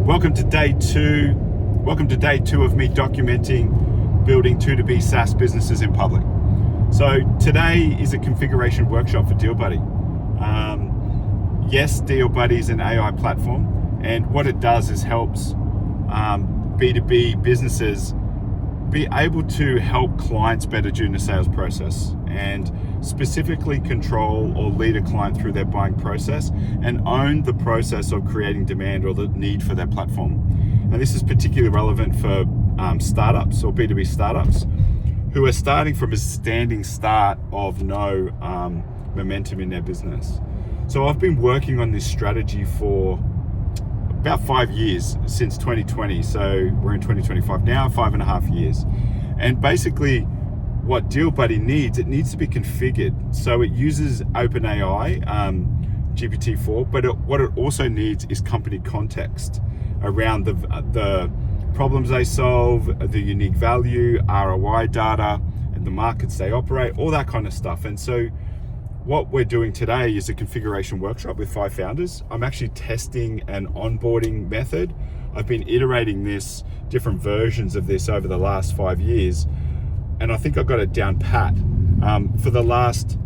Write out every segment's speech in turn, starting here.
Welcome to day two. Welcome to day two of me documenting building B2B SaaS businesses in public. So today is a configuration workshop for DealBuddi. Yes, DealBuddi is an AI platform, and what it does is helps B2B businesses be able to help clients better during the sales process and specifically control or lead a client through their buying process and own the process of creating demand or the need for their platform. And this is particularly relevant for startups or B2B startups who are starting from a standing start of no momentum in their business. So I've been working on this strategy for about 5 years, since 2020. So we're in 2025 now, 5.5 years. And basically what DealBuddi needs, it needs to be configured. So it uses OpenAI, GPT-4, but what it also needs is company context around the problems they solve, the unique value, ROI data, and the markets they operate, all that kind of stuff. And so what we're doing today is a configuration workshop with 5 founders. I'm actually testing an onboarding method. I've been iterating different versions of this over the last 5 years, and I think I've got it down pat. For the last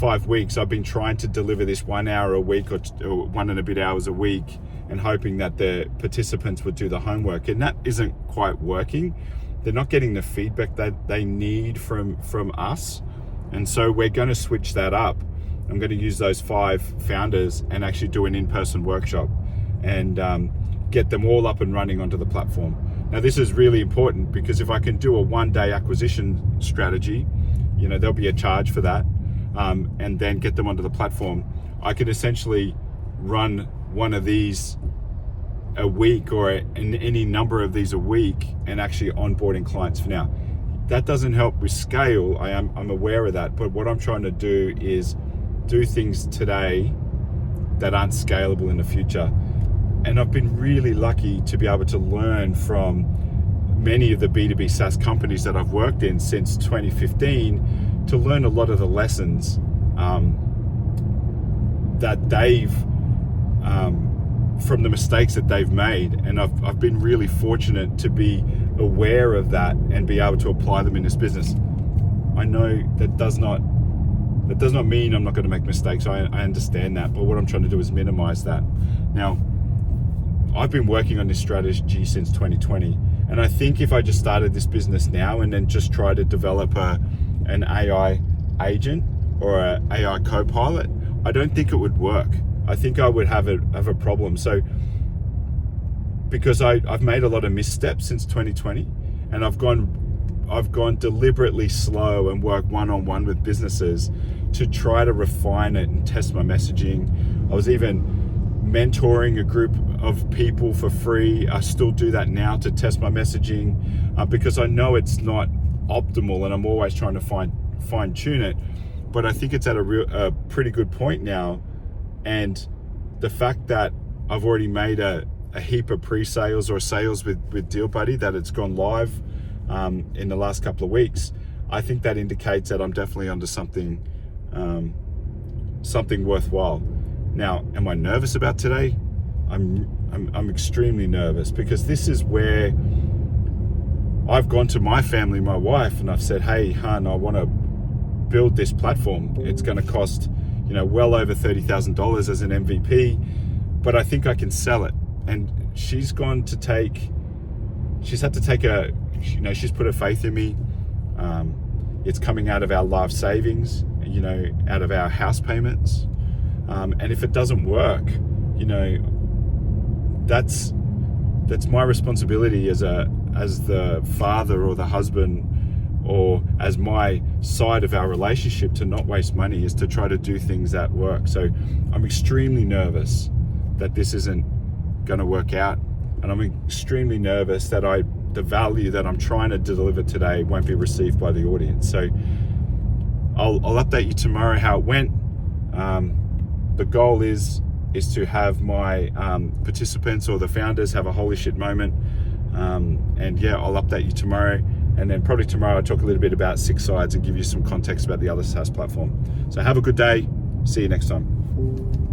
5 weeks, I've been trying to deliver this 1 hour a week or 1 and a bit hours a week, and hoping that the participants would do the homework, and that isn't quite working. They're not getting the feedback that they need from us. And so we're going to switch that up. I'm going to use those 5 founders and actually do an in-person workshop and get them all up and running onto the platform. Now, this is really important because if I can do a 1-day acquisition strategy, there'll be a charge for that, and then get them onto the platform. I could essentially run one of these a week or any number of these a week and actually onboarding clients for now. That doesn't help with scale. I'm aware of that, but what I'm trying to do is do things today that aren't scalable in the future. And I've been really lucky to be able to learn from many of the B2B SaaS companies that I've worked in since 2015 to learn a lot of the lessons that they've from the mistakes that they've made. And I've been really fortunate to be aware of that and be able to apply them in this business. I know that does not mean I'm not going to make mistakes. I understand that, but what I'm trying to do is minimize that. Now, I've been working on this strategy since 2020, and I think if I just started this business now and then just try to develop an AI agent or an AI co-pilot, I don't think it would work. I think I would have a problem. So because I've made a lot of missteps since 2020, and I've gone deliberately slow and worked one-on-one with businesses to try to refine it and test my messaging. I was even mentoring a group of people for free. I still do that now to test my messaging because I know it's not optimal, and I'm always trying to fine tune it. But I think it's at a pretty good point now. And the fact that I've already made a heap of pre-sales or sales with DealBuddi, that it's gone live in the last couple of weeks, I think that indicates that I'm definitely onto something worthwhile. Now, am I nervous about today? I'm extremely nervous, because this is where I've gone to my family, my wife, and I've said, hey, hon, I want to build this platform. It's going to cost well over $30,000 as an MVP, but I think I can sell it. And she's had to take she's put her faith in me. It's coming out of our life savings, out of our house payments. And if it doesn't work, that's my responsibility as the father or the husband, or as my side of our relationship, to not waste money, is to try to do things that work. So I'm extremely nervous that this isn't going to work out, and I'm extremely nervous that the value that I'm trying to deliver today won't be received by the audience. So I'll update you tomorrow how it went. The goal is to have my participants or the founders have a holy shit moment, and yeah, I'll update you tomorrow. And then probably tomorrow I'll talk a little bit about 6 Sides and give you some context about the other SaaS platform. So have a good day. See you next time.